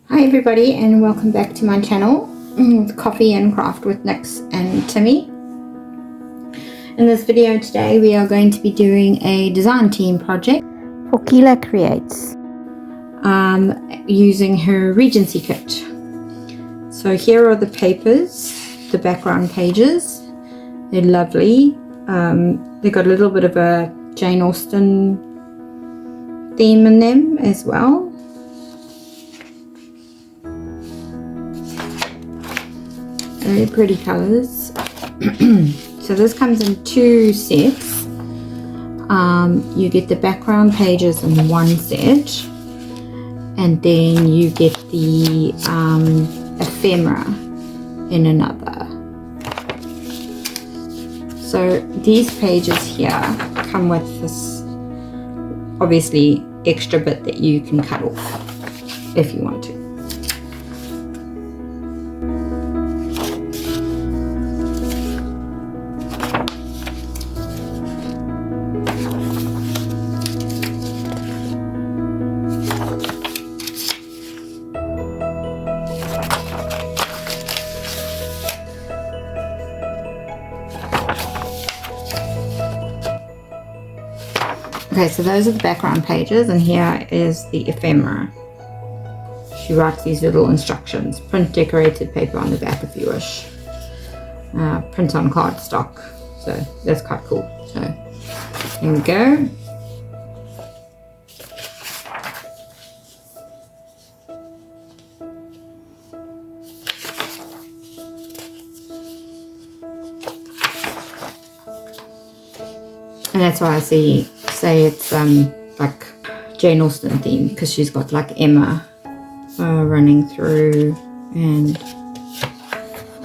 Hi everybody, and welcome back to my channel, Coffee and Craft with Nix and Timmy. In this video today we are going to be doing a design team project for Kila Creates using her Regency kit. So here are the papers, the background pages. They're lovely. They've got a little bit of a Jane Austen theme in them as well. Very pretty colors. So this comes in two sets. You get the background pages in one set, and then you get the ephemera in another. So these pages here come with this obviously extra bit that you can cut off if you want to. Okay, so those are the background pages, and here is the ephemera. She writes these little instructions. Print decorated paper on the back if you wish. Print on cardstock. So that's quite cool. So here we go. And that's why I say it's like Jane Austen theme, because she's got like Emma running through, and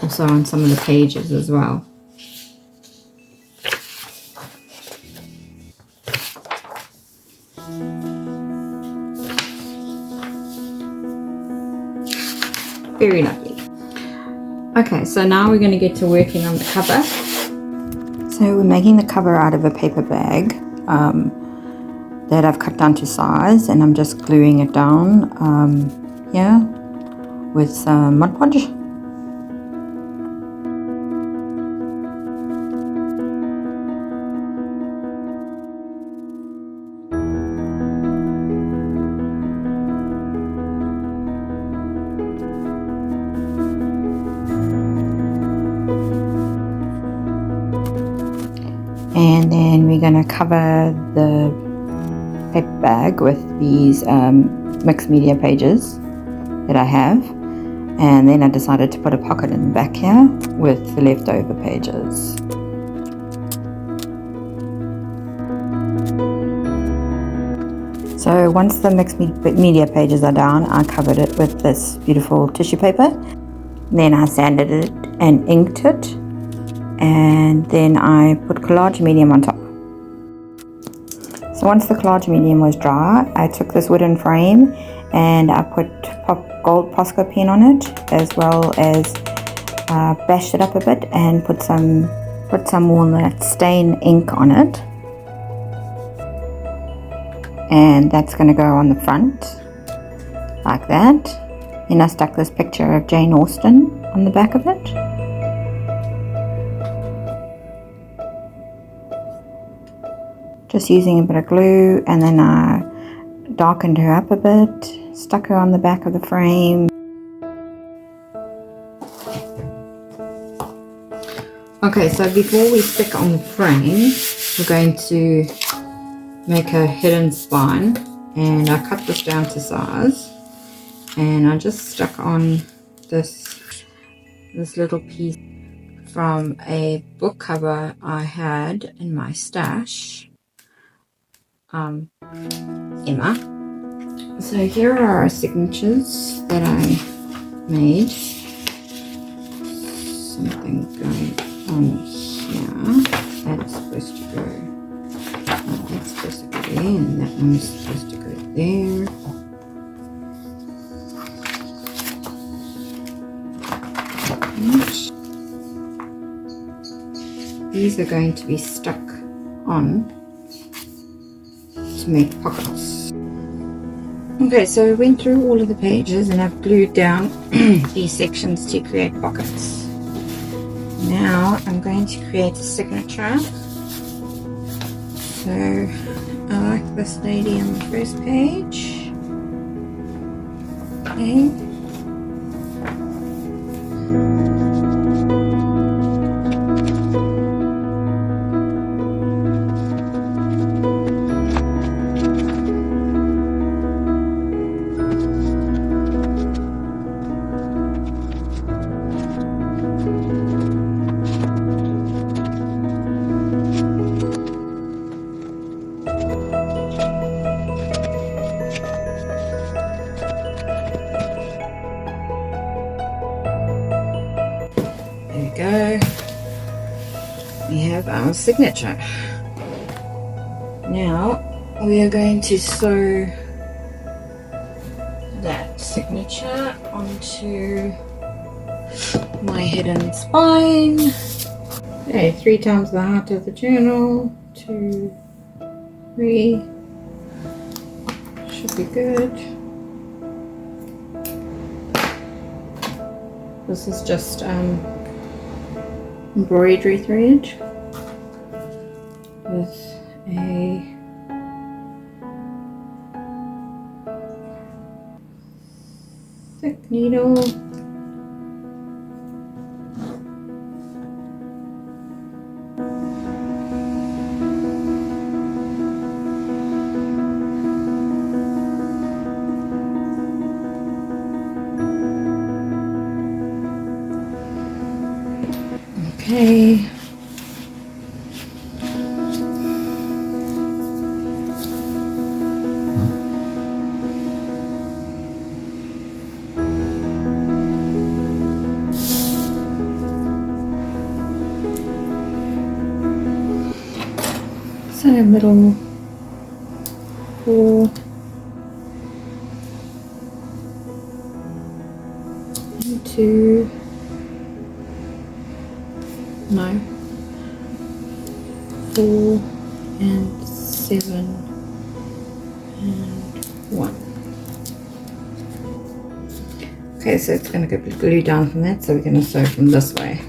also on some of the pages as well. Very lovely. Okay, so now we're going to get to working on the cover. So we're making the cover out of a paper bag that I've cut down to size, and I'm just gluing it down here with some Mod Podge. And then we're going to cover the paper bag with these mixed media pages that I have, and then I decided to put a pocket in the back here with the leftover pages. So once the mixed media pages are down, I covered it with this beautiful tissue paper. Then I sanded it and inked it, and then I put collage medium on top. So once the collage medium was dry, I took this wooden frame and I put gold Posca pen on it, as well as bashed it up a bit and put some walnut stain ink on it. And that's going to go on the front like that. Then I stuck this picture of Jane Austen on the back of it. Just using a bit of glue, and then I darkened her up a bit, stuck her on the back of the frame. Okay, so before we stick on the frame, we're going to make a hidden spine, and I cut this down to size, and I just stuck on this little piece from a book cover I had in my stash. Emma. So here are our signatures that I made. Something going on here. That is supposed to go. That's supposed to go there, and that one's supposed to go there. These are going to be stuck on to make pockets. Okay, so I went through all of the pages and I've glued down these sections to create pockets. Now I'm going to create a signature. So I like this lady on the first page. Okay. Go. We have our signature. Now we are going to sew that signature onto my hidden spine. Okay, 3 times the height of the journal. 2, 3. Should be good. This is just embroidery thread with a thick needle. Okay. So middle 4 and 2. No, 4 and 7 and 1. Okay, so it's going to go glue down from that, so we're going to sew from this way.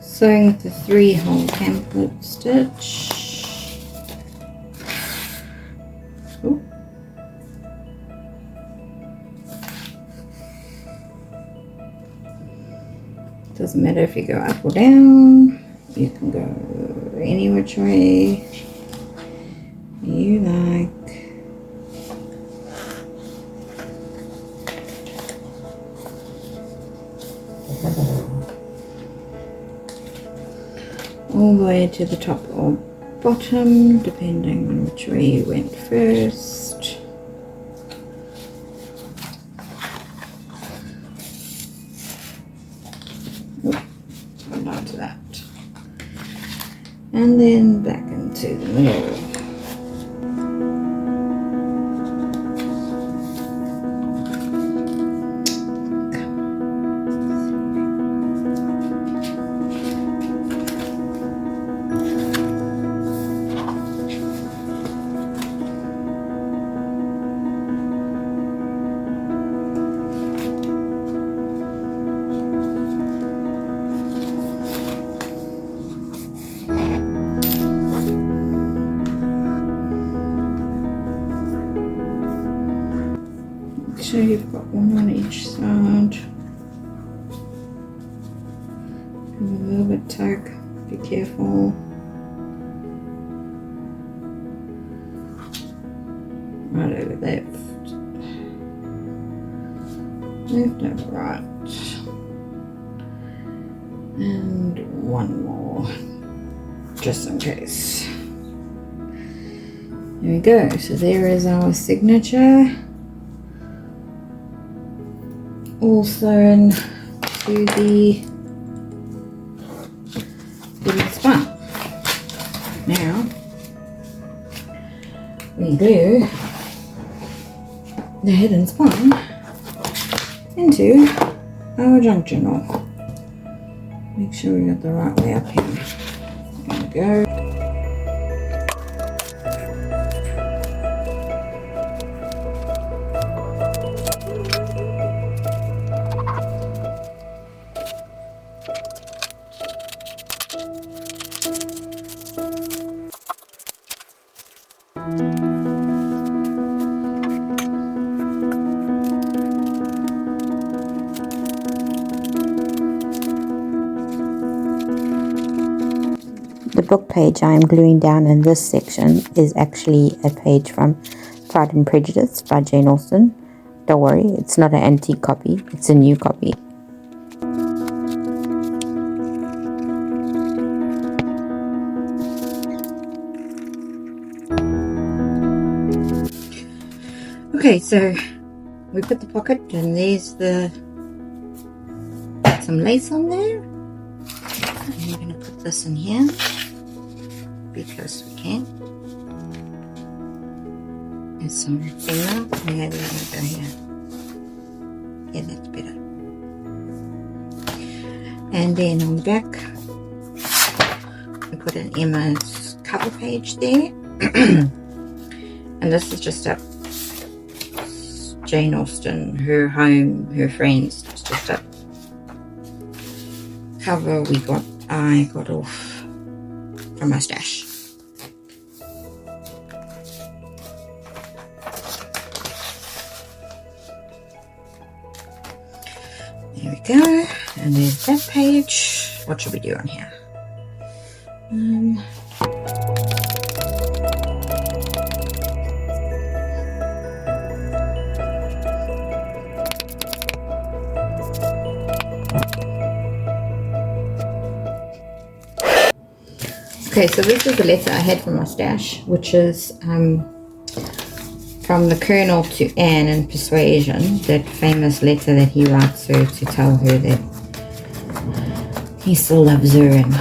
Sewing with the 3-hole pamphlet stitch. Ooh. Doesn't matter if you go up or down, you can go any which way you like. All the way to the top or bottom, depending on which way you went first. Hold on to that. And then back into the middle. So you've got one on each side. Give a little bit tug, be careful. Right over left. Left over right. And one more, just in case. There we go. So there is our signature. All sewn to the little spine. Now we glue the hidden spine into our junk journal. Make sure we got the right way up here. There we go. The book page I am gluing down in this section is actually a page from Pride and Prejudice by Jane Austen. Don't worry, it's not an antique copy, it's a new copy. Okay, so we put the pocket and there's some lace on there. And we're going to put this in here because we can. There's some ephemera. Maybe we're going to go here. Yeah, that's better. And then on the back, we put an Emma's cover page there. And this is just a Jane Austen, her home, her friends. It's just a cover I got off from my stash. There we go. And there's that page. What should we do on here? Okay, so this is the letter I had from my stash, which is from the Colonel to Anne in Persuasion, that famous letter that he writes her to tell her that he still loves her and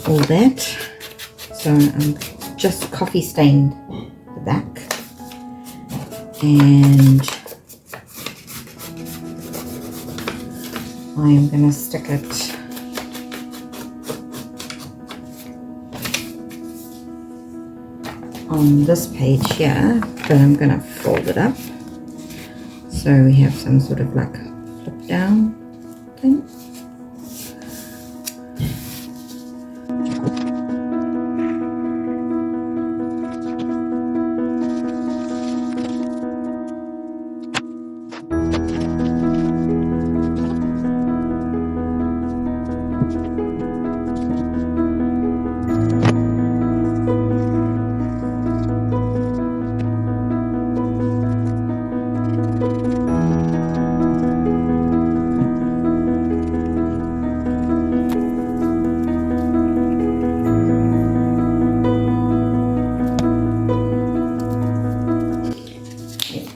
all that. So I'm just coffee stained the back, and I'm going to stick it on this page here, but I'm going to fold it up so we have some sort of like flip down thing.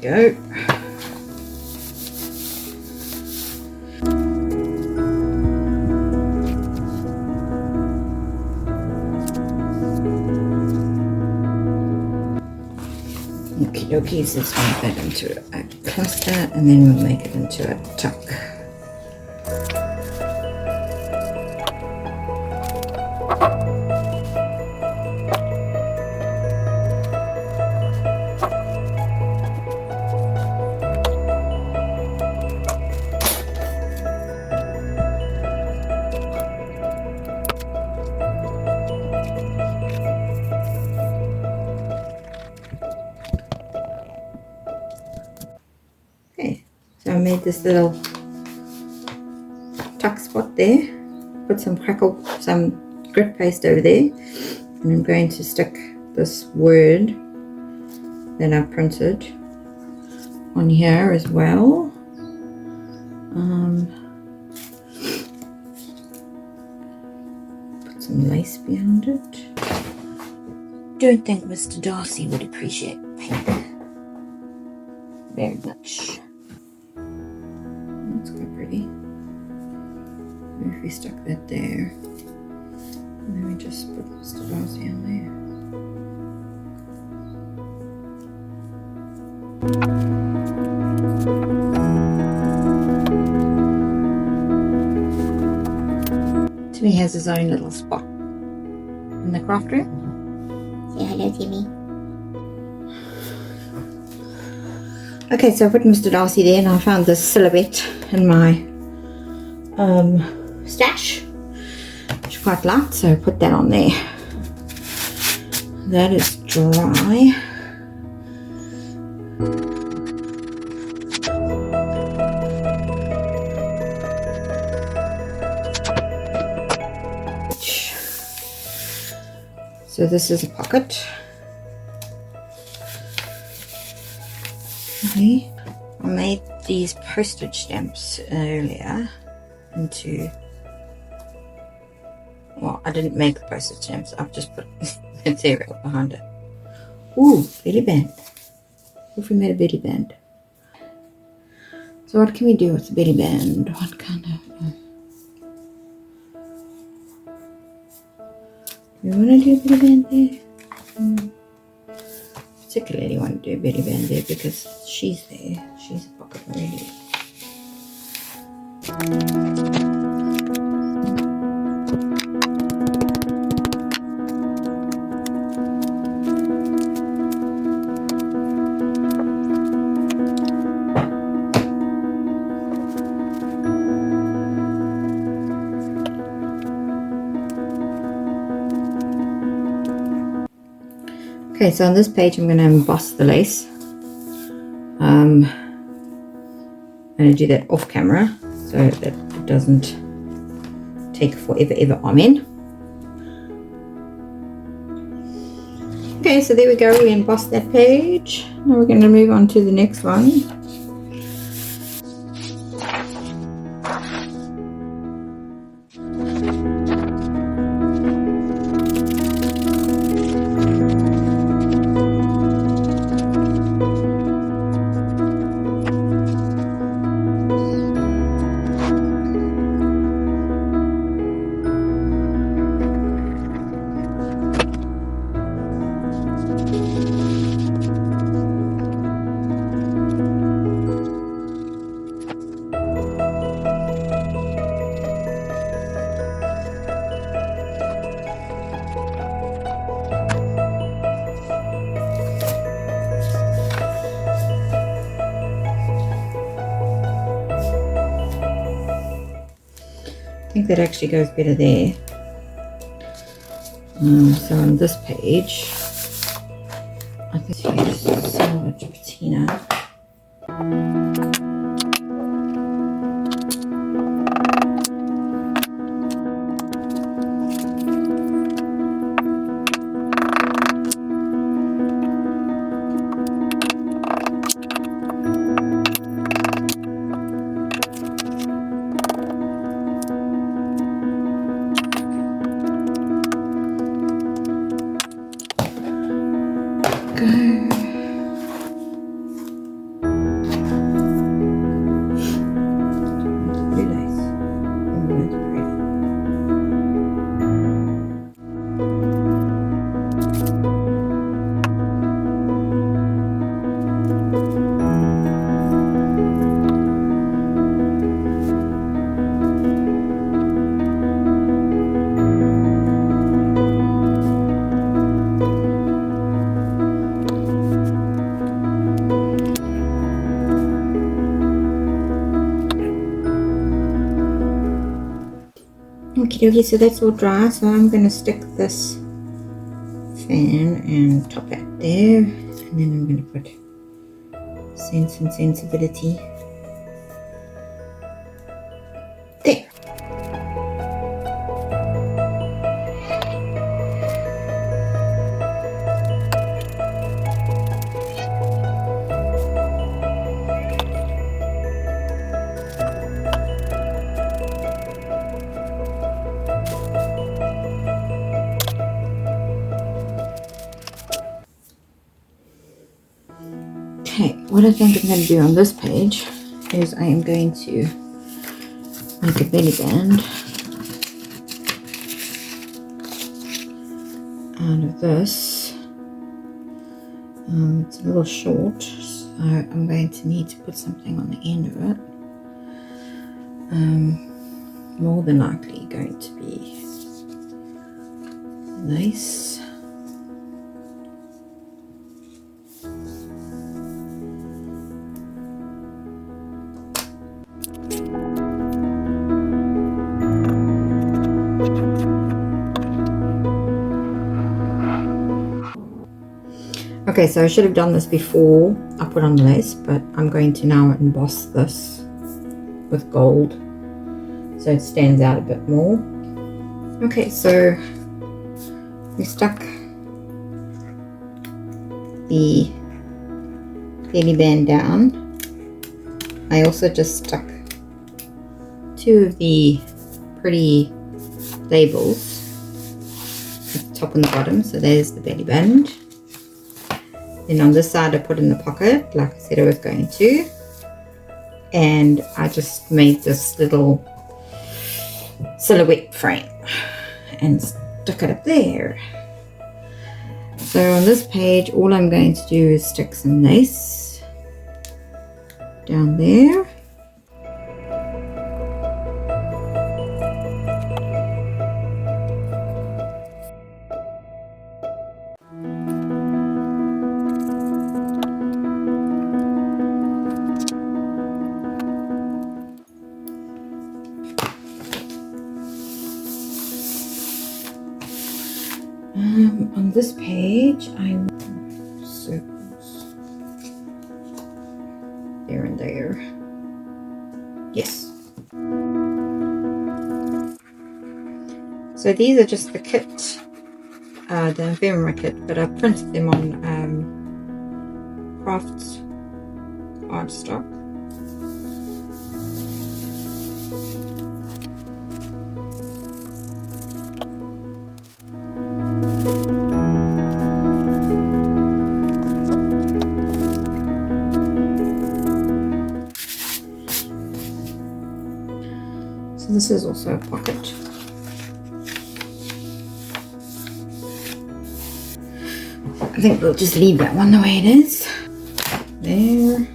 Go. Okie dokie, so let's make that into a cluster and then we'll make it into a tuck. Okay, so I made this little tuck spot there, put some grit paste over there, and I'm going to stick this word that I printed on here as well. Put some lace behind it. Don't think Mr. Darcy would appreciate pink very much. That's quite pretty. Maybe if we stuck that there, and then we just put Mr. Darcy on there. Timmy has his own little spot in the craft room. Say hello, Timmy. Okay, so I put Mr. Darcy there, and I found this silhouette in my stash, which I quite liked, so I put that on there. That is dry. So this is a pocket. Okay. I made these postage stamps earlier into, well, I didn't make the postage stamps, I've just put material behind it. Ooh, belly band. What if we made a belly band? So what can we do with the belly band? What kind of... we want to do a belly band there? Particularly want to do a belly band there because she's there. She's a pocket already. Okay, so on this page I'm going to emboss the lace. I'm going to do that off camera so that it doesn't take forever ever on in. Okay, so there we go, we embossed that page. Now we're going to move on to the next one. I think that actually goes better there. So on this page, I think use silver patina. Okay, so that's all dry, so I'm going to stick this fan and top it there, and then I'm going to put Sense and Sensibility there. Okay, what I think I'm going to do on this page is I am going to make a belly band out of this. It's a little short, So I'm going to need to put something on the end of it. More than likely going to be lace. Okay, so I should have done this before I put on the lace, but I'm going to now emboss this with gold so it stands out a bit more. Okay, so we stuck the belly band down. I also just stuck 2 of the pretty labels at the top and the bottom, so there's the belly band. Then on this side I put in the pocket like I said I was going to, and I just made this little silhouette frame and stuck it up there. So on this page all I'm going to do is stick some lace down there. On this page, I want circles there and there. Yes. So these are just the kit, the ephemera kit, but I printed them on crafts cardstock. This is also a pocket. I think we'll just leave that one the way it is. There.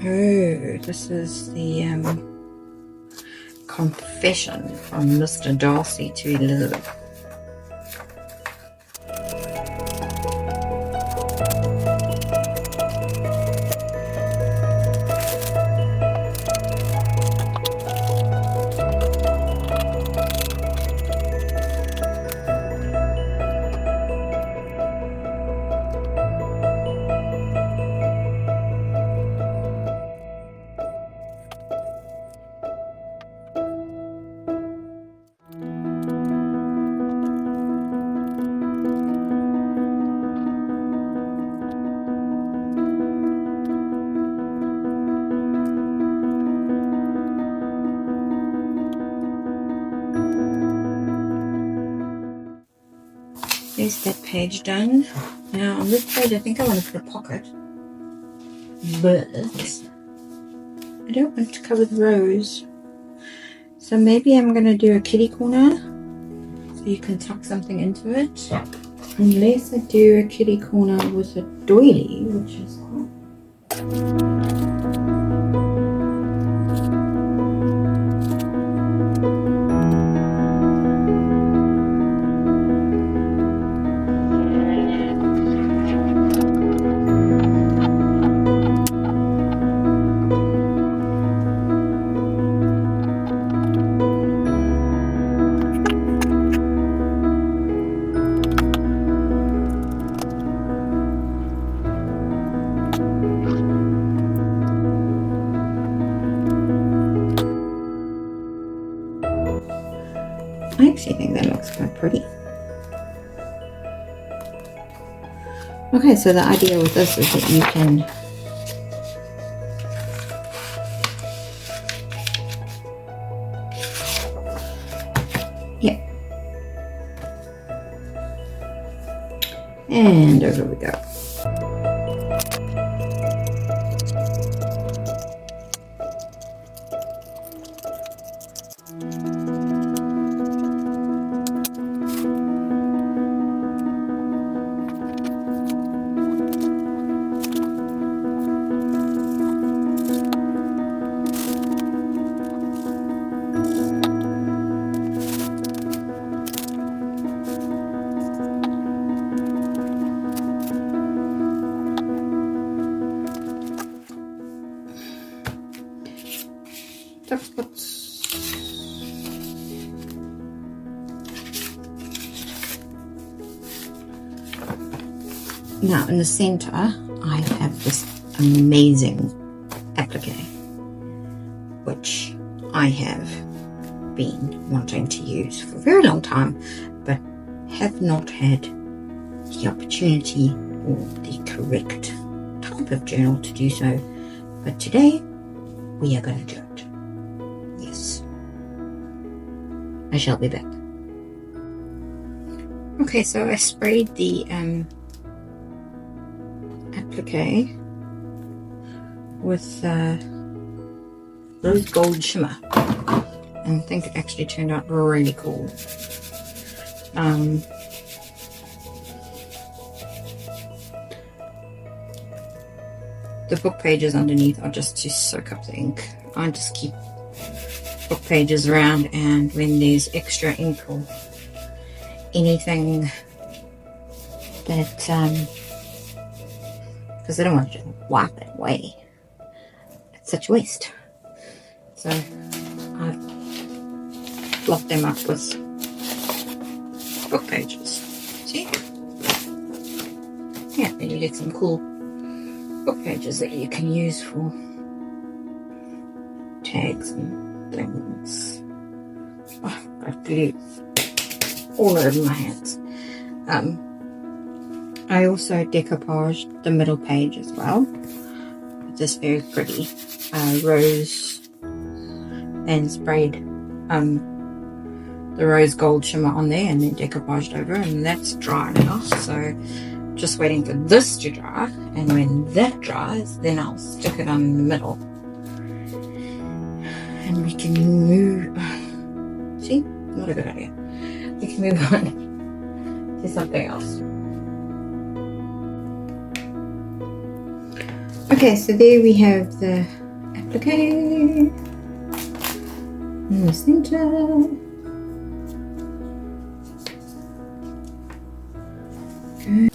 Oh, this is the confession from Mr. Darcy to Elizabeth. There's that page done. Now on this page I think I want to put a pocket, but I don't want to cover the rows, so maybe I'm going to do a kitty corner so you can tuck something into it, unless I do a kitty corner with a doily, which is cool. I actually think that looks quite pretty. Okay, so the idea with this is that you can and over we go. Now in the center, I have this amazing applique, which I have been wanting to use for a very long time, but have not had the opportunity or the correct type of journal to do so. But today, we are going to do it. Yes. I shall be back. Okay, so I sprayed the applique with rose gold shimmer, and I think it actually turned out really cool. The book pages underneath are just to soak up the ink. I just keep book pages around, and when there's extra ink or anything that because I don't want to just wipe it away. It's such a waste. So I've fluffed them up with book pages. See? Yeah, then you get some cool book pages that you can use for tags and things. Oh, I've got glue all over my hands. I also decoupaged the middle page as well with this very pretty rose, and sprayed the rose gold shimmer on there, and then decoupaged over, and that's dry now. So just waiting for this to dry, and when that dries, then I'll stick it on the middle, and we can move. See, not a good idea. We can move on to something else. Okay, so there we have the applique in the center. Good.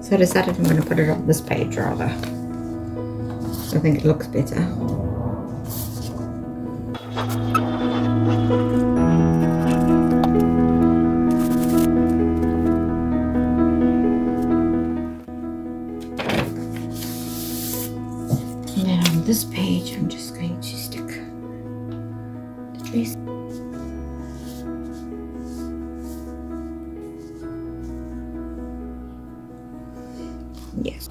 So I decided I'm going to put it on this page rather. I think it looks better. And then on this page, I'm just going to stick the trace. Yes.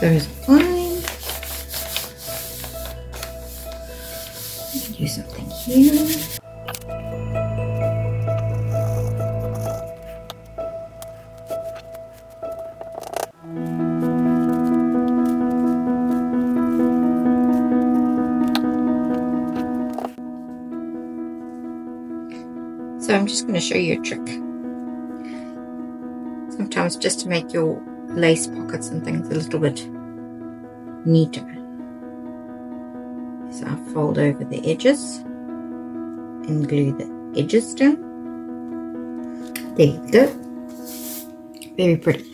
Those fine. Do something here. So I'm just going to show you a trick. Sometimes just to make your lace pockets and things a little bit neater. So I fold over the edges and glue the edges down. There you go. Very pretty.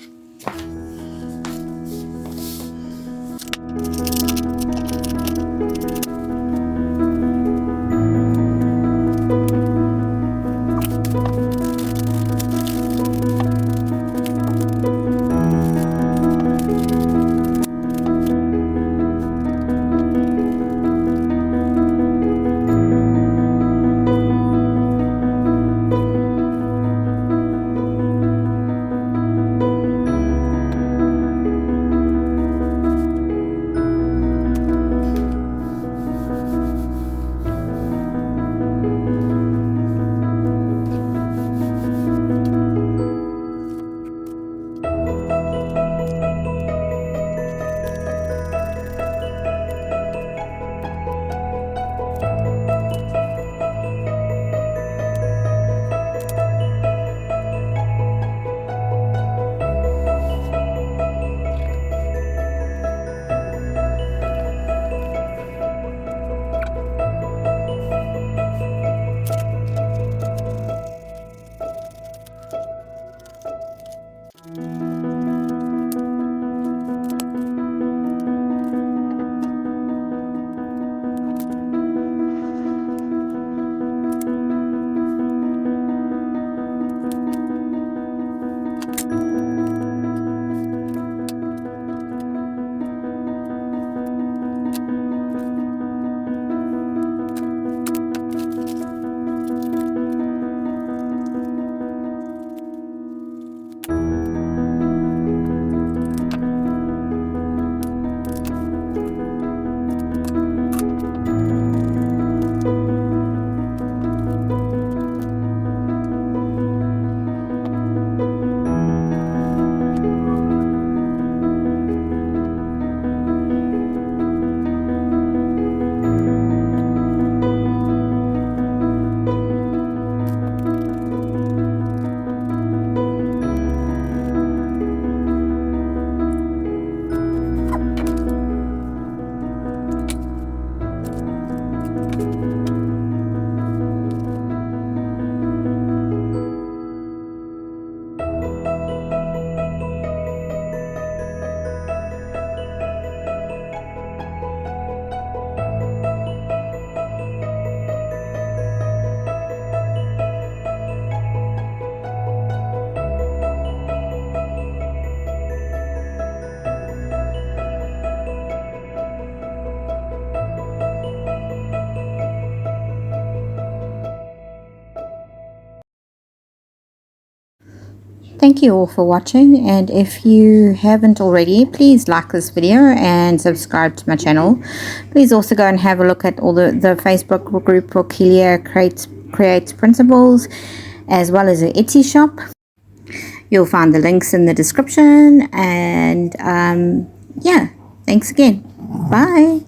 Thank you all for watching, and if you haven't already, please like this video and subscribe to my channel. Please also go and have a look at all the Facebook group for Kila Create Printables, as well as the Etsy shop. You'll find the links in the description, and yeah, thanks again. Bye.